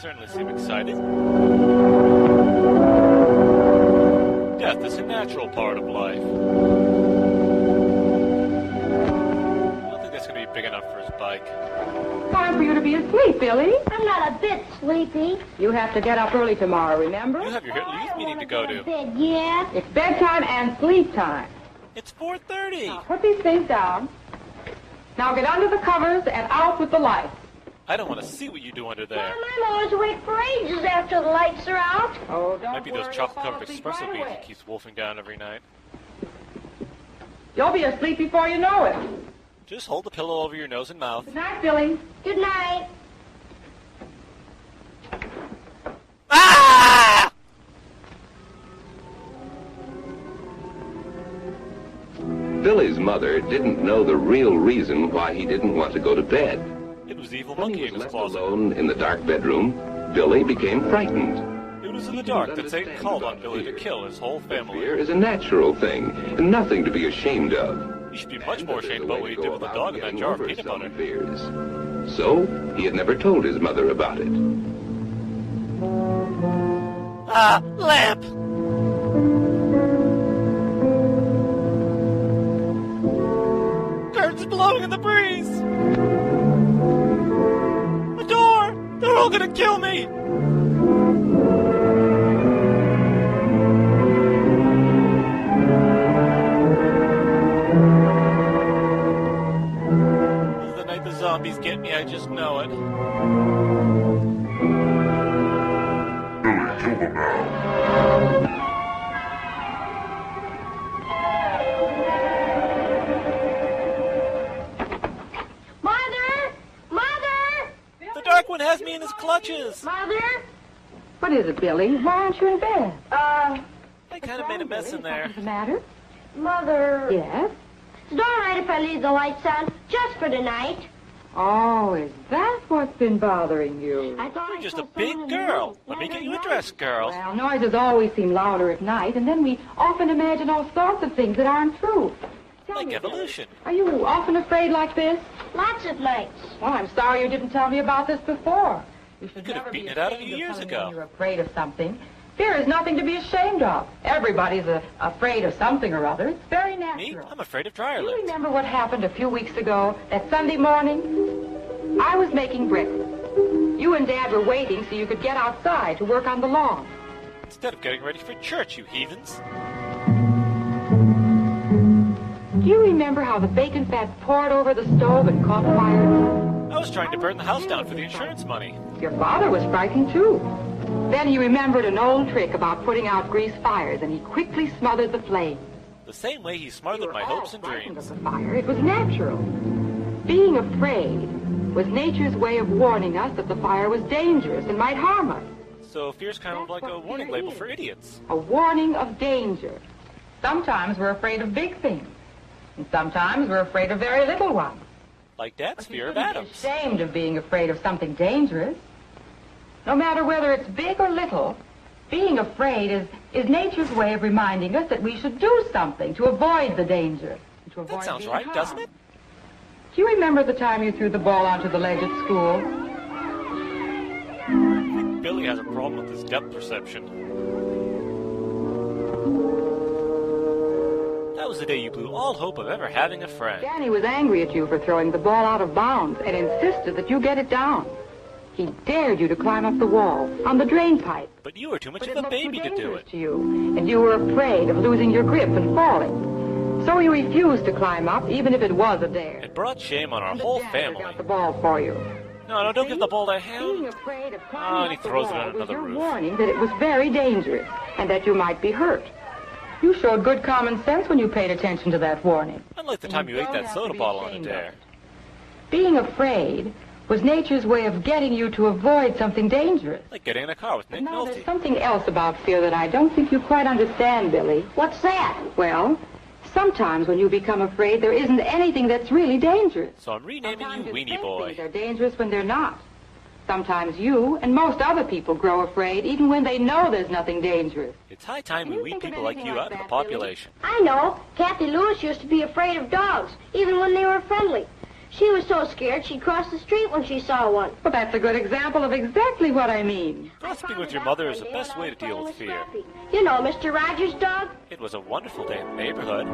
certainly seem exciting. Death is a natural part of life. I don't think that's going to be big enough for his bike. Time for you to be asleep, Billy. I'm not a bit sleepy. You have to get up early tomorrow, remember? You have your youth meeting to go to. Bed, yeah. It's bedtime and sleep time. It's 4:30. Now, put these things down. Now get under the covers and out with the lights. I don't want to see what you do under there. Mom, I'm always awake for ages after the lights are out. Oh, don't Might be those worry, chocolate-covered you'll fall espresso asleep beans right he keeps wolfing down every night. You'll be asleep before you know it. Just hold the pillow over your nose and mouth. Good night, Billy. Good night. Ah! Billy's mother didn't know the real reason why he didn't want to go to bed. It was the evil When monkey he in was his left closet. alone in the dark bedroom, Billy became frightened. It was in the dark that Satan called on Billy to kill his whole family. Fear is a natural thing, and nothing to be ashamed of. You should be much more ashamed about what he did with the dog in that jar of peanut butter. Fears. So, he had never told his mother about it. Ah, lamp! Curtains blowing in the breeze! The door! They're all gonna kill me! This is the night the zombies get me, I just know it. Billy, kill them now. Mother! Mother! The Dark One has me in his clutches! Mother! What is it, Billy? Why aren't you in bed? I kind of made a mess in there. What's the matter? Mother! Yes? Is it all right if I leave the lights on just for tonight? Oh, is that what's been bothering you? I thought You're I just saw a big someone in the girl. room. Let me Yeah, get you a that's dress, girl. Well, noises always seem louder at night, and then we often imagine all sorts of things that aren't true. Tell Like me, evolution. are you often afraid like this? Lots of nights. Well, I'm sorry you didn't tell me about this before. You should could have never be beaten it out of ashamed you years something ago. when you're afraid of something. Fear is nothing to be ashamed of. Everybody's afraid of something or other. It's very Me? natural. I'm afraid of dryer You lift. remember what happened a few weeks ago, that Sunday morning? I was making breakfast. You and Dad were waiting so you could get outside to work on the lawn. Instead of getting ready for church, you heathens. Do you remember how the bacon fat poured over the stove and caught fire? I was trying to burn the house down for the insurance money. Your father was frightened, too. Then he remembered an old trick about putting out grease fires, and he quickly smothered the flame. The same way he smothered my hopes and dreams. Of the fire. It was natural. Being afraid was nature's way of warning us that the fire was dangerous and might harm us. So fear's kind of like a warning label for idiots. A warning of danger. Sometimes we're afraid of big things, and sometimes we're afraid of very little ones. Like Dad's But you fear of shouldn't be atoms. ashamed of being afraid of something dangerous. No matter whether it's big or little, being afraid is nature's way of reminding us that we should do something to avoid the danger. To avoid That sounds being right, harmed. doesn't it? Do you remember the time you threw the ball onto the ledge at school? I think Billy has a problem with his depth perception. That was the day you blew all hope of ever having a friend. Danny was angry at you for throwing the ball out of bounds and insisted that you get it down. He dared you to climb up the wall on the drain pipe. But you were too much But of it a looked baby too to do dangerous it. to you, and you were afraid of losing your grip and falling. So you refused to climb up, even if it was a dare. It brought shame on our And the whole janitor family. got the ball for you. No, don't give the ball to Being him. afraid of Oh, climbing and he up the throws it wall on was another your roof. warning that it was very dangerous and that you might be hurt. You showed good common sense when you paid attention to that warning. Unlike the time you ate don't that have soda to be bottle on a ashamed of dare. it. Being afraid was nature's way of getting you to avoid something dangerous. Like getting in a car with Nick Now, there's Nolte. something else about fear that I don't think you quite understand, Billy. What's that? Well, sometimes when you become afraid, there isn't anything that's really dangerous. So I'm renaming Sometimes you Weenie think Boy. things are dangerous when they're not. Sometimes you and most other people grow afraid even when they know there's nothing dangerous. It's high time we Can you weed think of people like anything you like out of the that, Billy? population. I know. Kathy Lewis used to be afraid of dogs, even when they were friendly. She was so scared she crossed the street when she saw one. Well, that's a good example of exactly what I mean. Gossiping with your mother is the best way to deal with fear. You know, Mr. Rogers' dog? It was a wonderful day in the neighborhood.